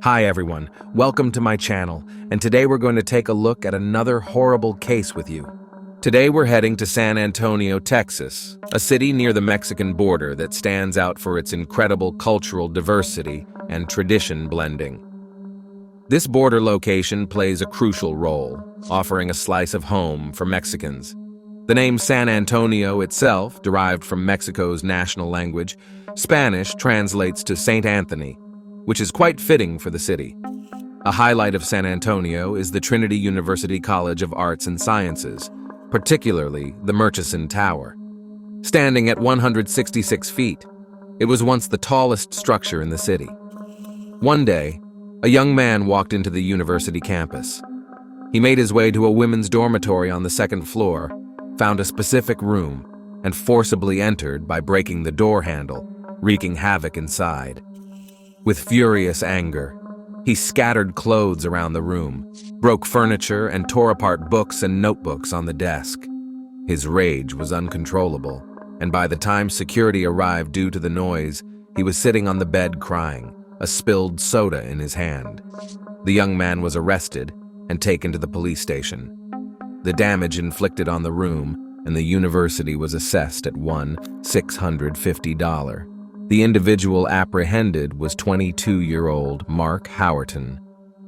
Hi everyone, welcome to my channel, and today we're going to take a look at another horrible case with you. Today we're heading to San Antonio, Texas, a city near the Mexican border that stands out for its incredible cultural diversity and tradition blending. This border location plays a crucial role, offering a slice of home for Mexicans. The name San Antonio itself, derived from Mexico's national language, Spanish translates to Saint Anthony, which is quite fitting for the city. A highlight of San Antonio is the Trinity University College of Arts and Sciences, particularly the Murchison Tower. Standing at 166 feet, it was once the tallest structure in the city. One day, a young man walked into the university campus. He made his way to a women's dormitory on the second floor, found a specific room, and forcibly entered by breaking the door handle, wreaking havoc inside. With furious anger, he scattered clothes around the room, broke furniture, and tore apart books and notebooks on the desk. His rage was uncontrollable, and by the time security arrived due to the noise, he was sitting on the bed crying, a spilled soda in his hand. The young man was arrested and taken to the police station. The damage inflicted on the room and the university was assessed at $1,650. The individual apprehended was 22-year-old Mark Howerton.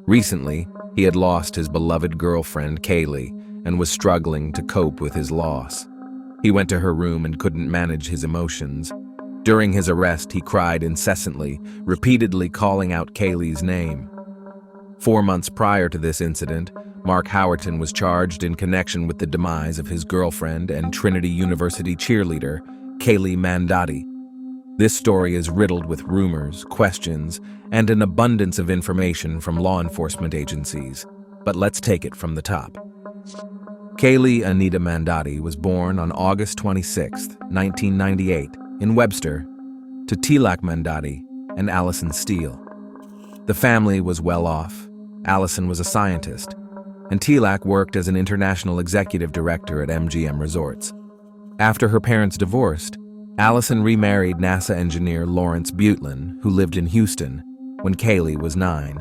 Recently, he had lost his beloved girlfriend, Kaylee, and was struggling to cope with his loss. He went to her room and couldn't manage his emotions. During his arrest, he cried incessantly, repeatedly calling out Kaylee's name. 4 months prior to this incident, Mark Howerton was charged in connection with the demise of his girlfriend and Trinity University cheerleader, Kaylee Mandadi. This story is riddled with rumors, questions, and an abundance of information from law enforcement agencies. But let's take it from the top. Kaylee Anita Mandadi was born on August 26, 1998, in Webster, to Tilak Mandadi and Allison Steele. The family was well off. Allison was a scientist, and Tilak worked as an international executive director at MGM Resorts. After her parents divorced, Allison remarried NASA engineer Lawrence Butlin, who lived in Houston, when Kaylee was 9.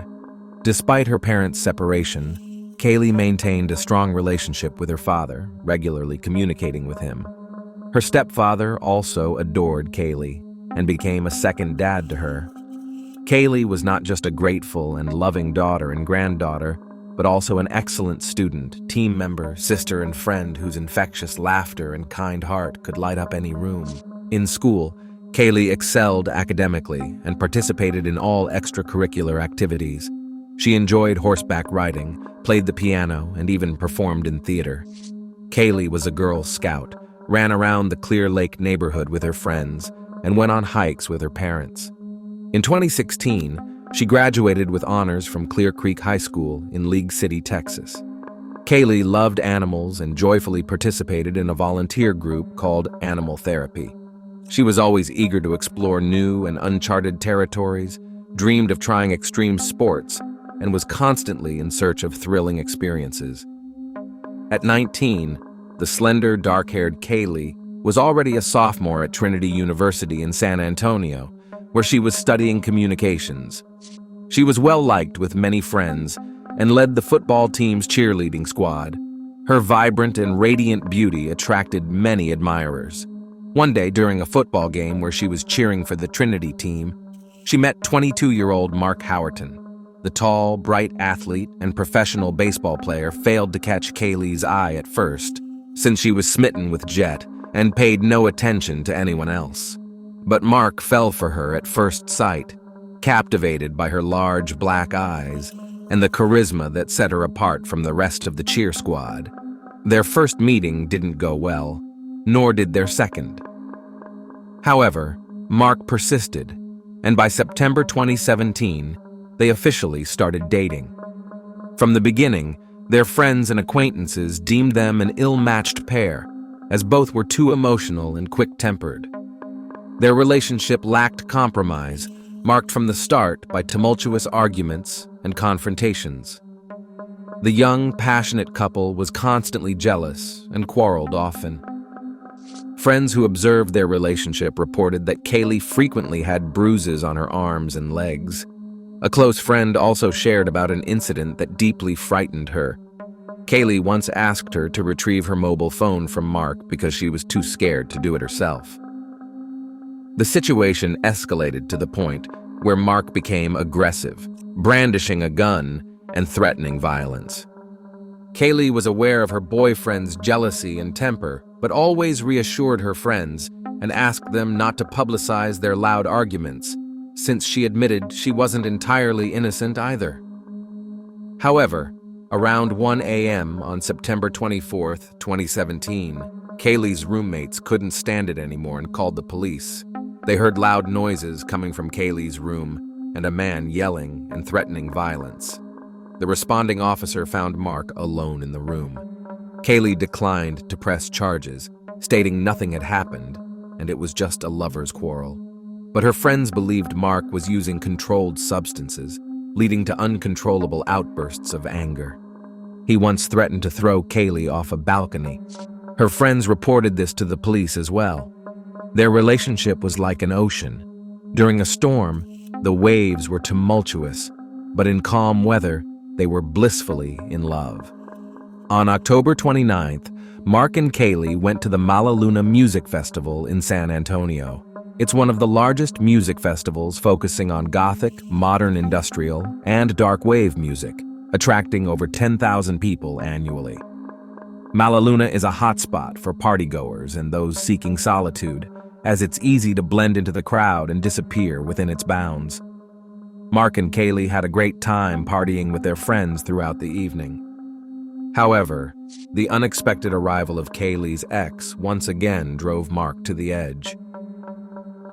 Despite her parents' separation, Kaylee maintained a strong relationship with her father, regularly communicating with him. Her stepfather also adored Kaylee and became a second dad to her. Kaylee was not just a grateful and loving daughter and granddaughter, but also an excellent student, team member, sister, and friend whose infectious laughter and kind heart could light up any room. In school, Kaylee excelled academically and participated in all extracurricular activities. She enjoyed horseback riding, played the piano, and even performed in theater. Kaylee was a Girl Scout, ran around the Clear Lake neighborhood with her friends, and went on hikes with her parents. In 2016, she graduated with honors from Clear Creek High School in League City, Texas. Kaylee loved animals and joyfully participated in a volunteer group called Animal Therapy. She was always eager to explore new and uncharted territories, dreamed of trying extreme sports, and was constantly in search of thrilling experiences. At 19, the slender, dark-haired Kaylee was already a sophomore at Trinity University in San Antonio, where she was studying communications. She was well-liked with many friends and led the football team's cheerleading squad. Her vibrant and radiant beauty attracted many admirers. One day, during a football game where she was cheering for the Trinity team, she met 22-year-old Mark Howerton. The tall, bright athlete and professional baseball player failed to catch Kaylee's eye at first, since she was smitten with Jet and paid no attention to anyone else. But Mark fell for her at first sight, captivated by her large black eyes and the charisma that set her apart from the rest of the cheer squad. Their first meeting didn't go well, nor did their second. However, Mark persisted, and by September 2017, they officially started dating. From the beginning, their friends and acquaintances deemed them an ill-matched pair, as both were too emotional and quick-tempered. Their relationship lacked compromise, marked from the start by tumultuous arguments and confrontations. The young, passionate couple was constantly jealous and quarreled often. Friends who observed their relationship reported that Kaylee frequently had bruises on her arms and legs. A close friend also shared about an incident that deeply frightened her. Kaylee once asked her to retrieve her mobile phone from Mark because she was too scared to do it herself. The situation escalated to the point where Mark became aggressive, brandishing a gun and threatening violence. Kaylee was aware of her boyfriend's jealousy and temper, but always reassured her friends and asked them not to publicize their loud arguments, since she admitted she wasn't entirely innocent either. However, around 1 a.m. on September 24, 2017, Kaylee's roommates couldn't stand it anymore and called the police. They heard loud noises coming from Kaylee's room and a man yelling and threatening violence. The responding officer found Mark alone in the room. Kaylee declined to press charges, stating nothing had happened and it was just a lover's quarrel. But her friends believed Mark was using controlled substances, leading to uncontrollable outbursts of anger. He once threatened to throw Kaylee off a balcony. Her friends reported this to the police as well. Their relationship was like an ocean. During a storm, the waves were tumultuous, but in calm weather, they were blissfully in love. On October 29th, Mark and Kaylee went to the Mala Luna Music Festival in San Antonio. It's one of the largest music festivals focusing on Gothic, modern industrial, and dark wave music, attracting over 10,000 people annually. Mala Luna is a hotspot for partygoers and those seeking solitude, as it's easy to blend into the crowd and disappear within its bounds. Mark and Kaylee had a great time partying with their friends throughout the evening. However, the unexpected arrival of Kaylee's ex once again drove Mark to the edge.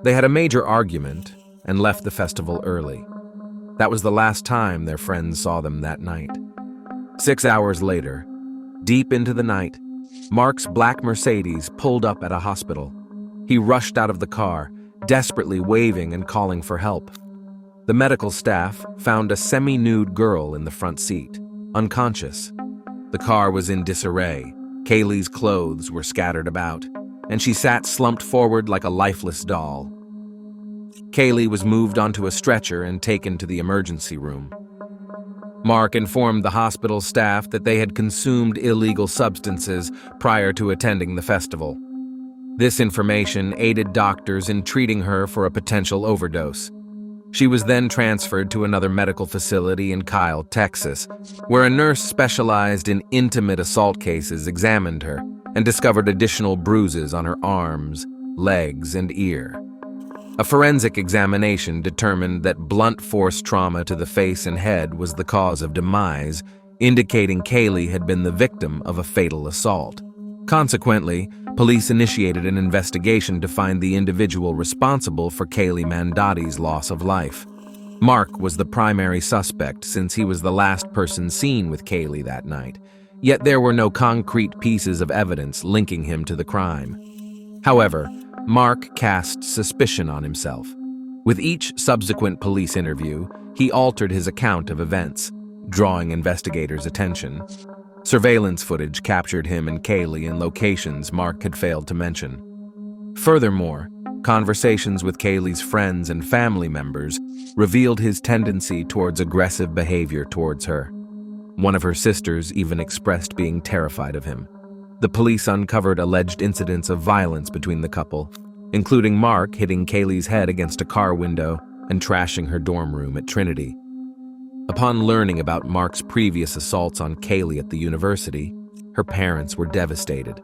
They had a major argument and left the festival early. That was the last time their friends saw them that night. 6 hours later, deep into the night, Mark's black Mercedes pulled up at a hospital. He rushed out of the car, desperately waving and calling for help. The medical staff found a semi-nude girl in the front seat, unconscious. The car was in disarray. Kaylee's clothes were scattered about, and she sat slumped forward like a lifeless doll. Kaylee was moved onto a stretcher and taken to the emergency room. Mark informed the hospital staff that they had consumed illegal substances prior to attending the festival. This information aided doctors in treating her for a potential overdose. She was then transferred to another medical facility in Kyle, Texas, where a nurse specialized in intimate assault cases examined her and discovered additional bruises on her arms, legs, and ear. A forensic examination determined that blunt force trauma to the face and head was the cause of demise, indicating Kaylee had been the victim of a fatal assault. Consequently, police initiated an investigation to find the individual responsible for Kaylee Mandadi's loss of life. Mark was the primary suspect since he was the last person seen with Kaylee that night, yet there were no concrete pieces of evidence linking him to the crime. However, Mark cast suspicion on himself. With each subsequent police interview, he altered his account of events, drawing investigators' attention. Surveillance footage captured him and Kaylee in locations Mark had failed to mention. Furthermore, conversations with Kaylee's friends and family members revealed his tendency towards aggressive behavior towards her. One of her sisters even expressed being terrified of him. The police uncovered alleged incidents of violence between the couple, including Mark hitting Kaylee's head against a car window and trashing her dorm room at Trinity. Upon learning about Mark's previous assaults on Kaylee at the university, her parents were devastated.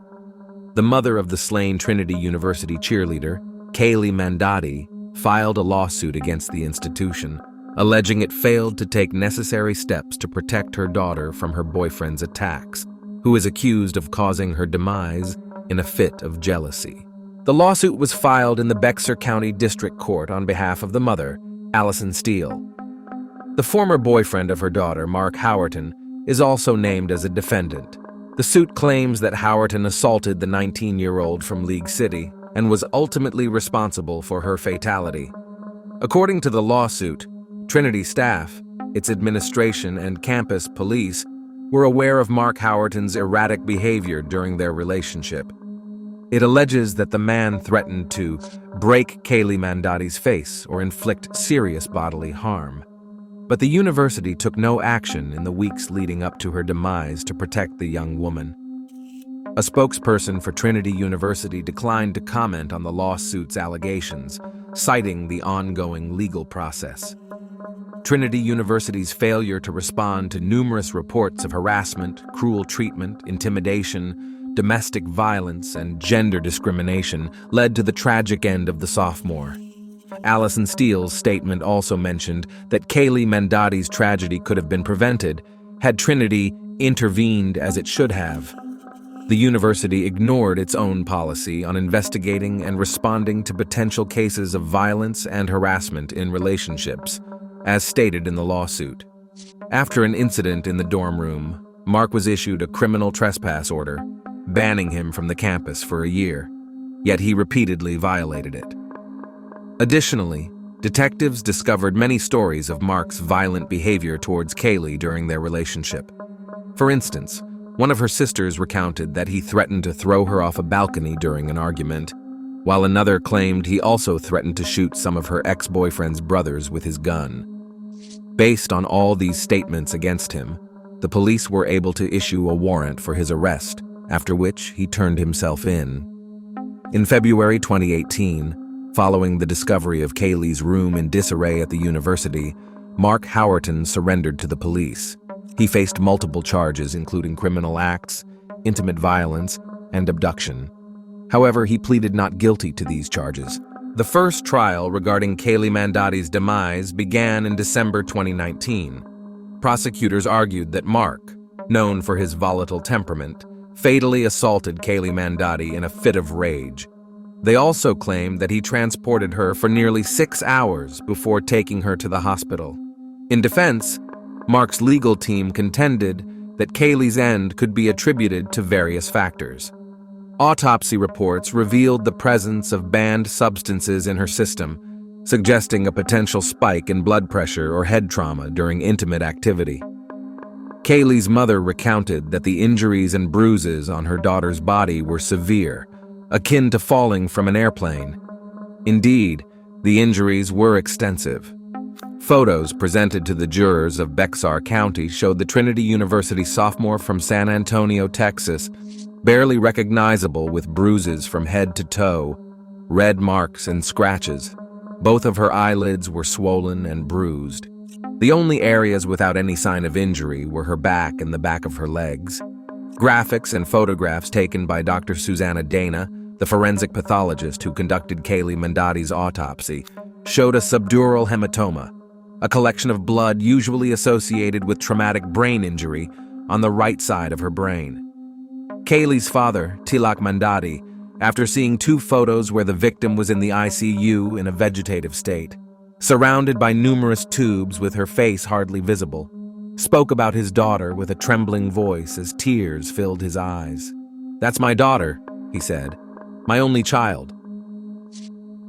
The mother of the slain Trinity University cheerleader, Kaylee Mandadi, filed a lawsuit against the institution, alleging it failed to take necessary steps to protect her daughter from her boyfriend's attacks, who is accused of causing her demise in a fit of jealousy. The lawsuit was filed in the Bexar County District Court on behalf of the mother, Allison Steele. The former boyfriend of her daughter, Mark Howerton, is also named as a defendant. The suit claims that Howerton assaulted the 19-year-old from League City and was ultimately responsible for her fatality. According to the lawsuit, Trinity staff, its administration, and campus police were aware of Mark Howerton's erratic behavior during their relationship. It alleges that the man threatened to break Kaylee Mandadi's face or inflict serious bodily harm. But the university took no action in the weeks leading up to her demise to protect the young woman. A spokesperson for Trinity University declined to comment on the lawsuit's allegations, citing the ongoing legal process. Trinity University's failure to respond to numerous reports of harassment, cruel treatment, intimidation, domestic violence, and gender discrimination led to the tragic end of the sophomore. Allison Steele's statement also mentioned that Kaylee Mandadi's tragedy could have been prevented had Trinity intervened as it should have. The university ignored its own policy on investigating and responding to potential cases of violence and harassment in relationships, as stated in the lawsuit. After an incident in the dorm room, Mark was issued a criminal trespass order, banning him from the campus for a year, yet he repeatedly violated it. Additionally, detectives discovered many stories of Mark's violent behavior towards Kaylee during their relationship. For instance, one of her sisters recounted that he threatened to throw her off a balcony during an argument, while another claimed he also threatened to shoot some of her ex-boyfriend's brothers with his gun. Based on all these statements against him, the police were able to issue a warrant for his arrest, after which he turned himself in. In February 2018, following the discovery of Kaylee's room in disarray at the university, Mark Howerton surrendered to the police. He faced multiple charges including criminal acts, intimate violence, and abduction. However, he pleaded not guilty to these charges. The first trial regarding Kaylee Mandadi's demise began in December 2019. Prosecutors argued that Mark, known for his volatile temperament, fatally assaulted Kaylee Mandadi in a fit of rage. They also claimed that he transported her for nearly 6 hours before taking her to the hospital. In defense, Mark's legal team contended that Kaylee's end could be attributed to various factors. Autopsy reports revealed the presence of banned substances in her system, suggesting a potential spike in blood pressure or head trauma during intimate activity. Kaylee's mother recounted that the injuries and bruises on her daughter's body were severe, akin to falling from an airplane. Indeed, the injuries were extensive. Photos presented to the jurors of Bexar County showed the Trinity University sophomore from San Antonio, Texas, barely recognizable with bruises from head to toe, red marks and scratches. Both of her eyelids were swollen and bruised. The only areas without any sign of injury were her back and the back of her legs. Graphics and photographs taken by Dr. Susanna Dana, the forensic pathologist who conducted Kaylee Mandadi's autopsy, showed a subdural hematoma, a collection of blood usually associated with traumatic brain injury on the right side of her brain. Kaylee's father, Tilak Mandadi, after seeing 2 photos where the victim was in the ICU in a vegetative state, surrounded by numerous tubes with her face hardly visible, spoke about his daughter with a trembling voice as tears filled his eyes. "That's my daughter," he said, "my only child."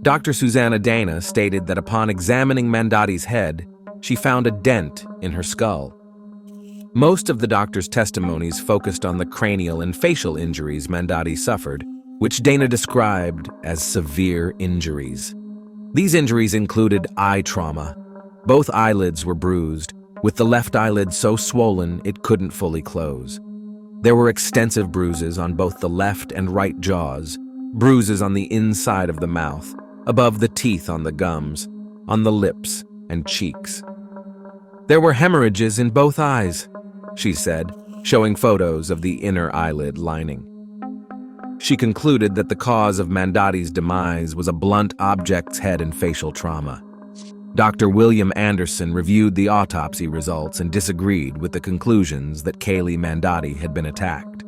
Dr. Susanna Dana stated that upon examining Mandadi's head, she found a dent in her skull. Most of the doctor's testimonies focused on the cranial and facial injuries Mandadi suffered, which Dana described as severe injuries. These injuries included eye trauma. Both eyelids were bruised, with the left eyelid so swollen it couldn't fully close. There were extensive bruises on both the left and right jaws, bruises on the inside of the mouth, above the teeth on the gums, on the lips and cheeks. There were hemorrhages in both eyes, she said, showing photos of the inner eyelid lining. She concluded that the cause of Mandadi's demise was a blunt object's head and facial trauma. Dr. William Anderson reviewed the autopsy results and disagreed with the conclusions that Kaylee Mandadi had been attacked.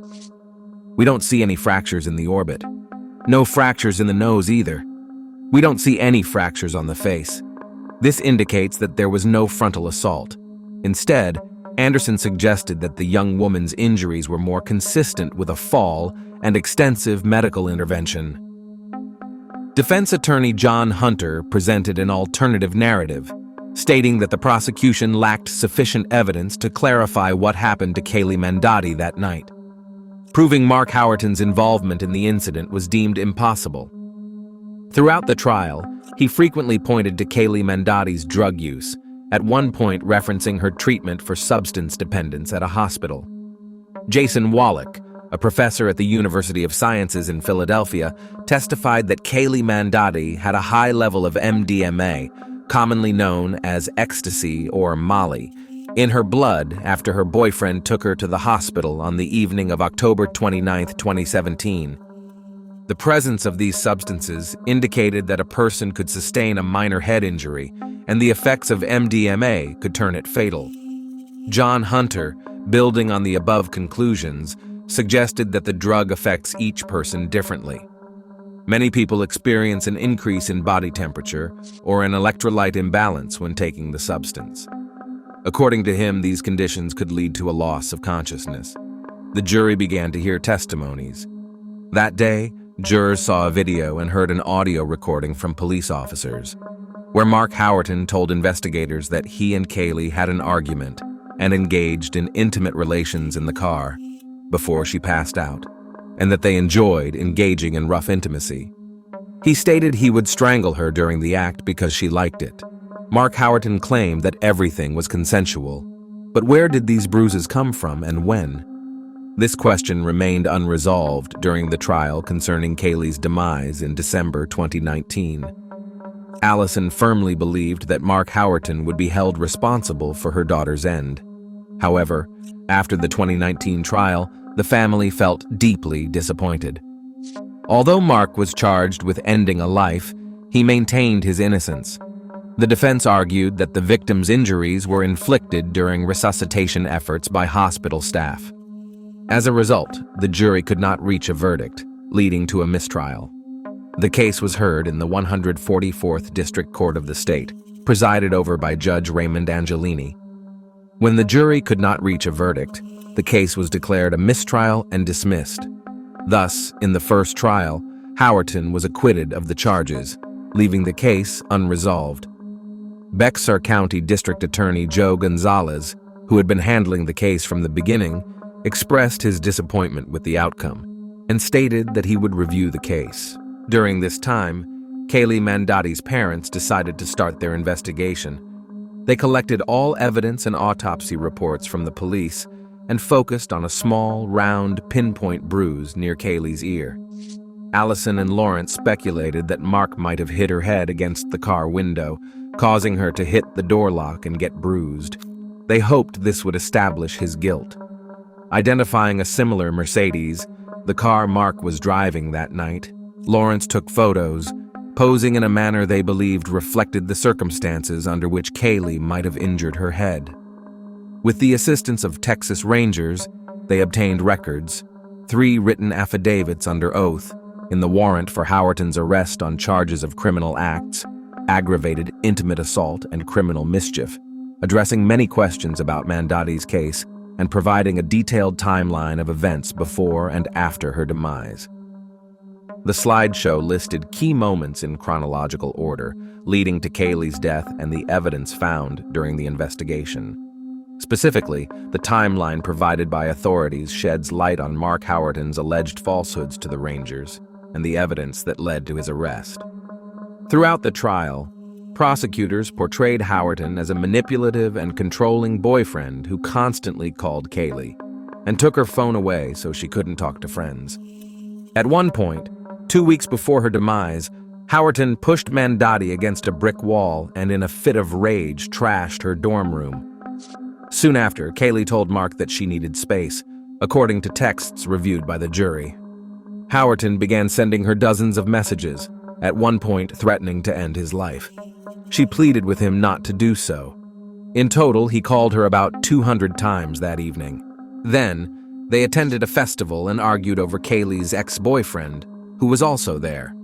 "We don't see any fractures in the orbit. No fractures in the nose either. We don't see any fractures on the face. This indicates that there was no frontal assault. Instead, Anderson suggested that the young woman's injuries were more consistent with a fall and extensive medical intervention." Defense attorney John Hunter presented an alternative narrative, stating that the prosecution lacked sufficient evidence to clarify what happened to Kaylee Mandadi that night. Proving Mark Howerton's involvement in the incident was deemed impossible. Throughout the trial, he frequently pointed to Kaylee Mandadi's drug use, at one point referencing her treatment for substance dependence at a hospital. Jason Wallach, a professor at the University of Sciences in Philadelphia, testified that Kaylee Mandadi had a high level of MDMA, commonly known as ecstasy or Molly, in her blood after her boyfriend took her to the hospital on the evening of October 29, 2017. The presence of these substances indicated that a person could sustain a minor head injury, and the effects of MDMA could turn it fatal. John Hunter, building on the above conclusions, suggested that the drug affects each person differently. Many people experience an increase in body temperature or an electrolyte imbalance when taking the substance. According to him, these conditions could lead to a loss of consciousness. The jury began to hear testimonies. That day, jurors saw a video and heard an audio recording from police officers, where Mark Howerton told investigators that he and Kaylee had an argument and engaged in intimate relations in the car before she passed out, and that they enjoyed engaging in rough intimacy. He stated he would strangle her during the act because she liked it. Mark Howerton claimed that everything was consensual, but where did these bruises come from and when? This question remained unresolved during the trial concerning Kaylee's demise in December 2019. Allison firmly believed that Mark Howerton would be held responsible for her daughter's end. However, after the 2019 trial, the family felt deeply disappointed. Although Mark was charged with ending a life, he maintained his innocence. The defense argued that the victim's injuries were inflicted during resuscitation efforts by hospital staff. As a result, the jury could not reach a verdict, leading to a mistrial. The case was heard in the 144th District Court of the state, presided over by Judge Raymond Angelini. When the jury could not reach a verdict, the case was declared a mistrial and dismissed. Thus, in the first trial, Howerton was acquitted of the charges, leaving the case unresolved. Bexar County District Attorney Joe Gonzalez, who had been handling the case from the beginning, expressed his disappointment with the outcome and stated that he would review the case. During this time, Kaylee Mandadi's parents decided to start their investigation. They collected all evidence and autopsy reports from the police and focused on a small, round, pinpoint bruise near Kaylee's ear. Allison and Lawrence speculated that Mark might have hit her head against the car window, causing her to hit the door lock and get bruised. They hoped this would establish his guilt. Identifying a similar Mercedes, the car Mark was driving that night, Lawrence took photos, posing in a manner they believed reflected the circumstances under which Kaylee might have injured her head. With the assistance of Texas Rangers, they obtained records, 3 written affidavits under oath, in the warrant for Howerton's arrest on charges of criminal acts, aggravated intimate assault, and criminal mischief, addressing many questions about Mandadi's case and providing a detailed timeline of events before and after her demise. The slideshow listed key moments in chronological order, leading to Kaylee's death and the evidence found during the investigation. Specifically, the timeline provided by authorities sheds light on Mark Howerton's alleged falsehoods to the Rangers and the evidence that led to his arrest. Throughout the trial, prosecutors portrayed Howerton as a manipulative and controlling boyfriend who constantly called Kaylee and took her phone away so she couldn't talk to friends. At one point, 2 weeks before her demise, Howerton pushed Mandadi against a brick wall and in a fit of rage trashed her dorm room. Soon after, Kaylee told Mark that she needed space, according to texts reviewed by the jury. Howerton began sending her dozens of messages, at one point threatening to end his life. She pleaded with him not to do so. In total, he called her about 200 times that evening. Then, they attended a festival and argued over Kaylee's ex-boyfriend, who was also there.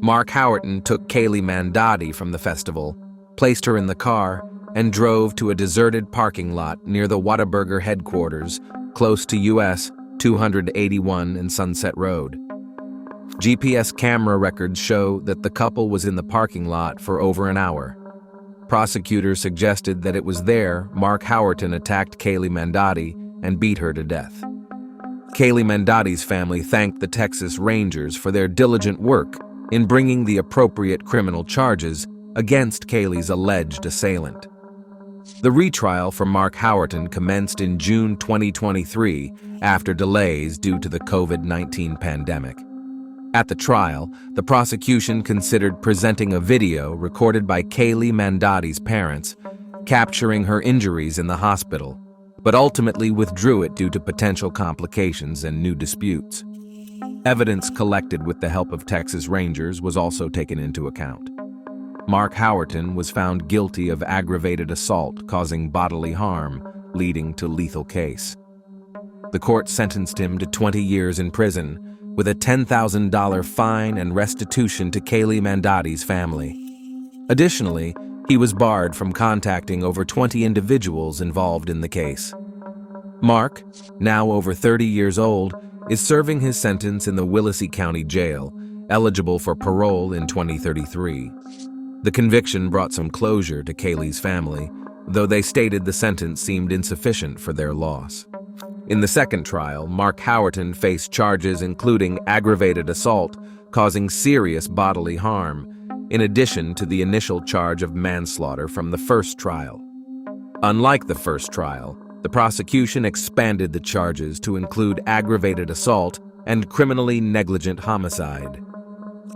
Mark Howerton took Kaylee Mandadi from the festival, placed her in the car, and drove to a deserted parking lot near the Whataburger headquarters, close to US 281 and Sunset Road. GPS camera records show that the couple was in the parking lot for over an hour. Prosecutors suggested that it was there Mark Howerton attacked Kaylee Mandadi and beat her to death. Kaylee Mandadi's family thanked the Texas Rangers for their diligent work in bringing the appropriate criminal charges against Kaylee's alleged assailant. The retrial for Mark Howerton commenced in June 2023 after delays due to the COVID-19 pandemic. At the trial, the prosecution considered presenting a video recorded by Kaylee Mandadi's parents, capturing her injuries in the hospital, but ultimately withdrew it due to potential complications and new disputes. Evidence collected with the help of Texas Rangers was also taken into account. Mark Howerton was found guilty of aggravated assault causing bodily harm, leading to lethal case. The court sentenced him to 20 years in prison, with a $10,000 fine and restitution to Kaylee Mandadi's family. Additionally, he was barred from contacting over 20 individuals involved in the case. Mark, now over 30 years old, is serving his sentence in the Willacy County Jail, eligible for parole in 2033. The conviction brought some closure to Kaylee's family, though they stated the sentence seemed insufficient for their loss. In the second trial, Mark Howerton faced charges including aggravated assault causing serious bodily harm, in addition to the initial charge of manslaughter from the first trial. Unlike the first trial, the prosecution expanded the charges to include aggravated assault and criminally negligent homicide.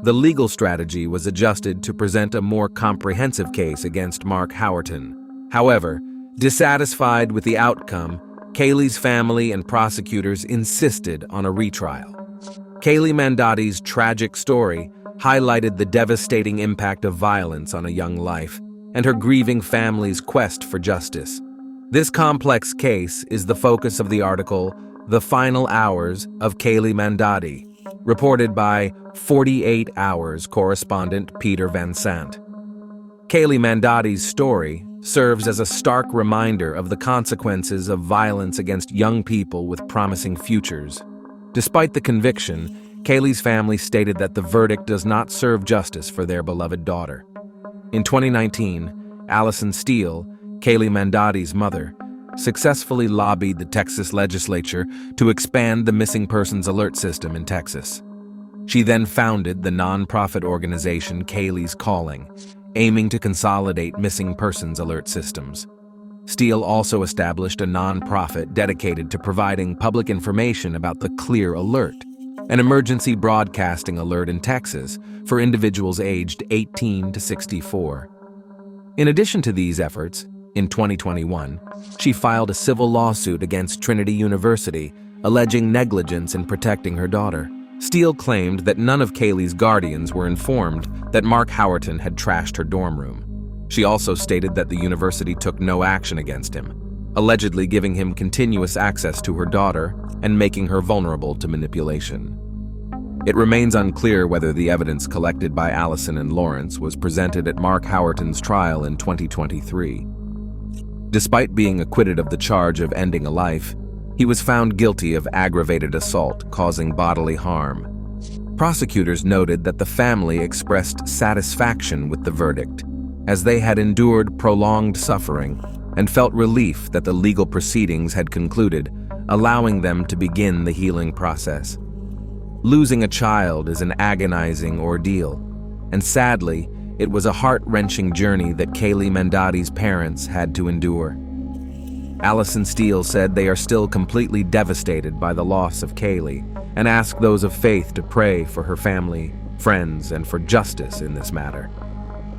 The legal strategy was adjusted to present a more comprehensive case against Mark Howerton. However, dissatisfied with the outcome, Kaylee's family and prosecutors insisted on a retrial. Kaylee Mandadi's tragic story highlighted the devastating impact of violence on a young life and her grieving family's quest for justice. This complex case is the focus of the article, The Final Hours of Kaylee Mandadi, reported by 48 Hours correspondent Peter Van Sant. Kaylee Mandadi's story serves as a stark reminder of the consequences of violence against young people with promising futures. Despite the conviction, Kaylee's family stated that the verdict does not serve justice for their beloved daughter. In 2019, Allison Steele, Kaylee Mandadi's mother, successfully lobbied the Texas legislature to expand the missing persons alert system in Texas. She then founded the nonprofit organization Kaylee's Calling, aiming to consolidate missing persons alert systems. Steele also established a nonprofit dedicated to providing public information about the Clear Alert, an emergency broadcasting alert in Texas for individuals aged 18 to 64. In addition to these efforts, in 2021, she filed a civil lawsuit against Trinity University, alleging negligence in protecting her daughter. Steele claimed that none of Kaylee's guardians were informed that Mark Howerton had trashed her dorm room. She also stated that the university took no action against him, allegedly giving him continuous access to her daughter and making her vulnerable to manipulation. It remains unclear whether the evidence collected by Allison and Lawrence was presented at Mark Howerton's trial in 2023. Despite being acquitted of the charge of ending a life, he was found guilty of aggravated assault causing bodily harm. Prosecutors noted that the family expressed satisfaction with the verdict, as they had endured prolonged suffering and felt relief that the legal proceedings had concluded, allowing them to begin the healing process. Losing a child is an agonizing ordeal, and sadly, it was a heart-wrenching journey that Kaylee Mandadi's parents had to endure. Allison Steele said they are still completely devastated by the loss of Kaylee and asked those of faith to pray for her family, friends, and for justice in this matter.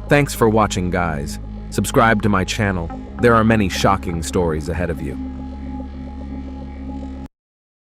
Thanks for watching, guys. Subscribe to my channel. There are many shocking stories ahead of you.